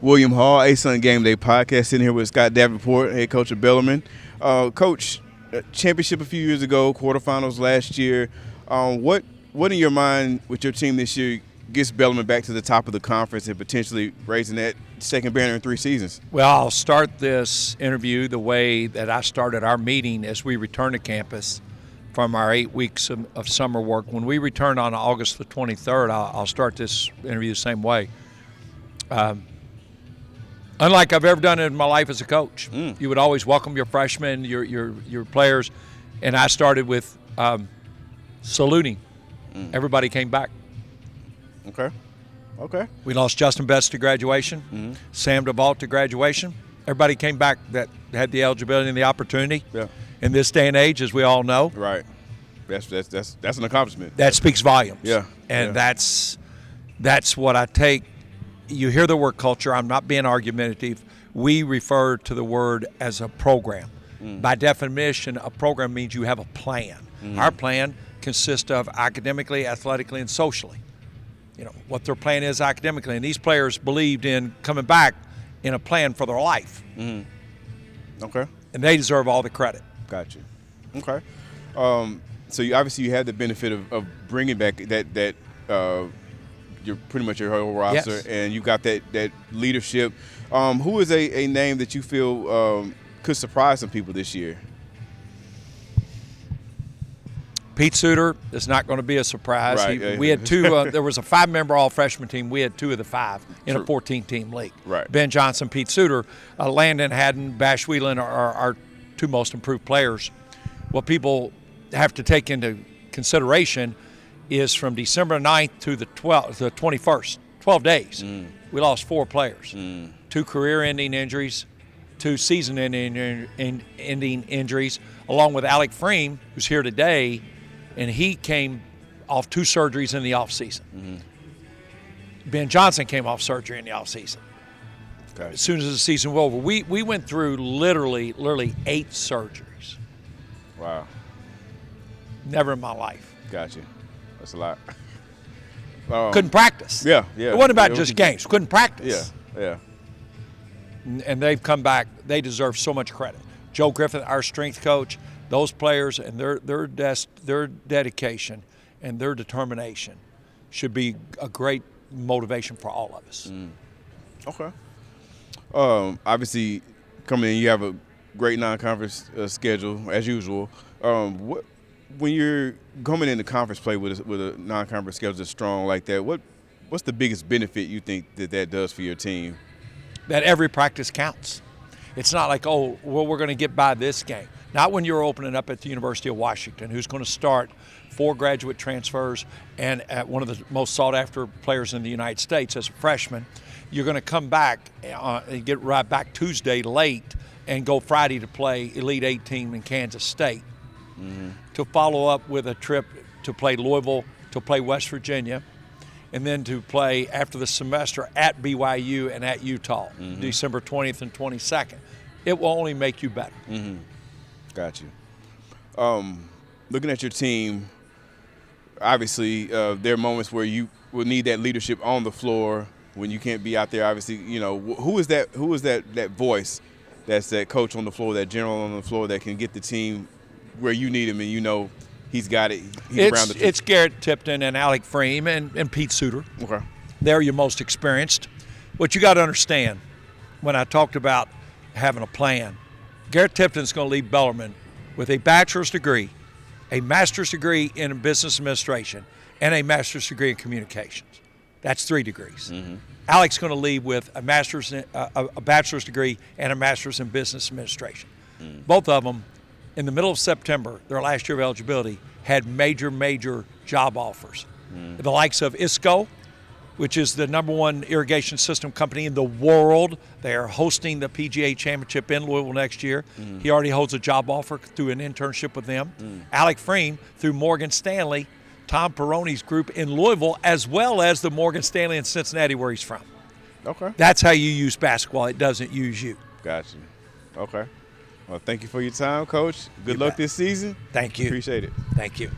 William Hall, ASUN Gameday podcast, sitting here with Scott Davenport, head coach of Bellarmine. Coach, championship a few years ago, quarterfinals last year. What in your mind with your team this year gets Bellarmine back to the top of the conference and potentially raising that second banner in 3 seasons? Well, I'll start this interview the way that I started our meeting as we return to campus from our 8 weeks of summer work. When we return on August the 23rd, I'll start this interview the same way. Unlike I've ever done it in my life as a coach, you would always welcome your freshmen, your players, and I started with saluting. Everybody came back. Okay. We lost Justin Betts to graduation, Sam DeVault to graduation. Everybody came back that had the eligibility and the opportunity. Yeah. In this day and age, as we all know, Right. That's an accomplishment. that speaks volumes. Yeah. And Yeah. that's what I take. You hear the word culture. I'm not being argumentative. We refer to the word as a program. By definition, a program means you have a plan. Our plan consists of academically, athletically, and socially. You know, what their plan is academically. And these players believed in coming back in a plan for their life. Okay. And they deserve all the credit. Gotcha. Okay. So you obviously had the benefit of bringing back that you're pretty much your whole roster, Yes. and you got that leadership. Who is a name that you feel could surprise some people this year? Pete Suter is not going to be a surprise. Right. We had 2. There was a 5-member all-freshman team. We had 2 of the 5 in True. a 14-team league. Right. Ben Johnson, Pete Suter, Landon Haddon, Bash Whelan are our 2 most improved players. What people have to take into consideration is from December 9th to the 21st, 12 days, we lost 4 players. 2 career-ending injuries, 2 season-ending injuries, along with Alec Freem, who's here today, and he came off 2 surgeries in the offseason. Ben Johnson came off surgery in the offseason. Okay. As soon as the season was over, we went through literally 8 surgeries. Wow. Never in my life. Gotcha. That's a lot. Couldn't practice. Yeah. It wasn't about just games. Couldn't practice. Yeah. And they've come back. They deserve so much credit. Joe Griffith, our strength coach, those players and their dedication and their determination should be a great motivation for all of us. Okay. Obviously, coming in, you have a great non-conference schedule as usual. When you're coming into conference play with a non-conference schedule that's strong like that, what's the biggest benefit you think that does for your team? That every practice counts. It's not like, we're going to get by this game. Not when you're opening up at the University of Washington, who's going to start 4 graduate transfers and at one of the most sought-after players in the United States as a freshman. You're going to come back and get right back Tuesday late and go Friday to play Elite 8 team in Kansas State. To follow up with a trip to play Louisville, to play West Virginia, and then to play after the semester at BYU and at Utah, December 20th and 22nd. It will only make you better. Got you. Looking at your team, obviously there are moments where you will need that leadership on the floor when you can't be out there. Obviously, who is that voice that's that coach on the floor, that general on the floor that can get the team where you need him, and he's got it. He's around the team. It's Garrett Tipton and Alec Freem and Pete Suter. Okay. They're your most experienced. What you got to understand, when I talked about having a plan, Garrett Tipton's going to leave Bellarmine with a bachelor's degree, a master's degree in business administration, and a master's degree in communications. That's 3 degrees. Alec's going to leave with a bachelor's degree and a master's in business administration. Both of them, in the middle of September, their last year of eligibility, had major job offers. The likes of ISCO, which is the #1 irrigation system company in the world. They are hosting the PGA Championship in Louisville next year. He already holds a job offer through an internship with them. Alec Freem through Morgan Stanley, Tom Peroni's group in Louisville, as well as the Morgan Stanley in Cincinnati where he's from. Okay. That's how you use basketball. It doesn't use you. Gotcha. Okay. Well, thank you for your time, Coach. Good luck this season. Thank you. Appreciate it. Thank you.